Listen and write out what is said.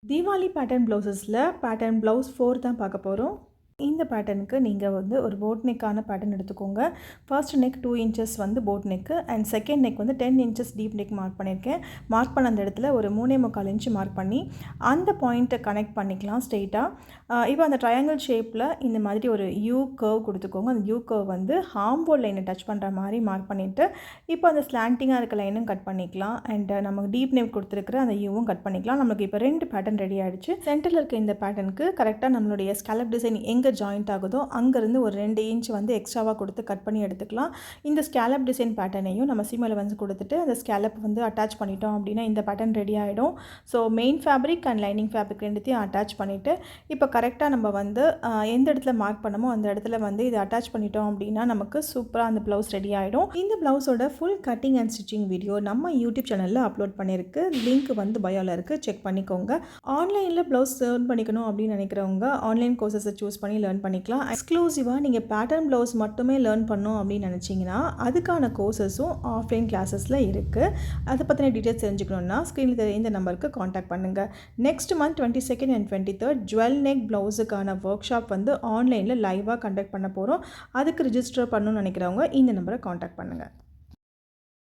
Deepavali pattern ப்ளவுசஸில் pattern blouse 4 தான் பார்க்க போகிறோம். இந்த பேட்டர்னுக்கு நீங்கள் வந்து ஒரு போட் நெக்கான பேட்டர்ன் எடுத்துக்கோங்க. ஃபர்ஸ்ட் நெக் 2 இன்ச்சஸ் வந்து boat neck and second neck வந்து 10 இன்ச்சஸ் டீப் நெக் மார்க் பண்ணியிருக்கேன். மார்க் பண்ண அந்த இடத்துல ஒரு 3.25 இன்ச்சு மார்க் பண்ணி அந்த பாயிண்ட்டை கனெக்ட் பண்ணிக்கலாம் ஸ்ட்ரெயிட்டாக. இப்போ அந்த ட்ரையாங்கிள் ஷேப்பில் இந்த மாதிரி ஒரு யூ கர்வ் கொடுத்துக்கோங்க. அந்த யூ கர்வ் வந்து ஹார்ம்போல் லைனை டச் பண்ணுற மாதிரி மார்க் பண்ணிவிட்டு இப்போ அந்த ஸ்லாண்டிங்காக இருக்க லைனும் கட் பண்ணிக்கலாம். அண்ட் நமக்கு டீப் நெக் கொடுத்துருக்குற அந்த யூவும் கட் பண்ணிக்கலாம். நமக்கு இப்போ 2 பேட்டர்ன் ரெடி ஆகிடுச்சு. சென்டரில் இருக்க இந்த பேட்டர்னுக்கு கரெக்டாக நம்மளுடைய ஸ்கேலப் டிசைன் எங்கே ஜாயிண்ட் ஆகுதோ அங்கேருந்து ஒரு 2 இன்ச் வந்து எக்ஸ்ட்ராவாக கொடுத்து கட் பண்ணி எடுத்துக்கலாம். இந்த ஸ்கேலப் டிசைன் பேட்டர்னையும் நம்ம சீம் அலவன்ஸ் கொடுத்துட்டு அந்த ஸ்கேலப் வந்து அட்டாச் பண்ணிட்டோம் அப்படின்னா இந்த பேட்டர்ன் ரெடி ஆகிடும். So main fabric and lining fabric ரெண்டுத்தையும் அட்டாச் பண்ணிவிட்டு இப்போ கரெக்டாக நம்ம வந்து எந்த இடத்துல மார்க் பண்ணமோ அந்த இடத்துல வந்து இதை அட்டாச் பண்ணிட்டோம் அப்படின்னா நமக்கு சூப்பராக அந்த ப்ளவுஸ் ரெடி ஆகிடும். இந்த ப்ளவுஸோட full cutting and stitching video நம்ம யூடியூப் சேனலில் அப்லோட் பண்ணியிருக்கு. லிங்க் வந்து பயோவில் இருக்குது, செக் பண்ணிக்கோங்க. ஆன்லைனில் ப்ளவுஸ் லேர்ன் பண்ணிக்கணும் அப்படின்னு நினைக்கிறவங்க ஆன்லைன் கோர்சஸை சூஸ் பண்ணி லேர்ன் பண்ணிக்கலாம். எக்ஸ்க்ளூசிவாக நீங்கள் பேட்டர்ன் ப்ளவுஸ் மட்டுமே லேர்ன் பண்ணணும் அப்படின்னு நினச்சிங்கன்னா அதுக்கான கோர்சஸும் ஆஃப்லைன் கிளாஸஸில் இருக்குது. அதை பற்றின டீட்டெயில்ஸ் தெரிஞ்சுக்கணுன்னா ஸ்க்ரீனில் தெரிய இந்த நம்பருக்கு காண்டாக்ட் பண்ணுங்கள். Next month 22nd and 23rd jewel neck ப்ளவுஸுக்கான ஒர்க் ஷாப் வந்து ஆன்லைனில் லைவாக கண்டக்ட் பண்ண போகிறோம். அதுக்கு ரிஜிஸ்டர் பண்ணணும்னு நினைக்கிறவங்க இந்த நம்பரை காண்டாக்ட் பண்ணுங்கள்.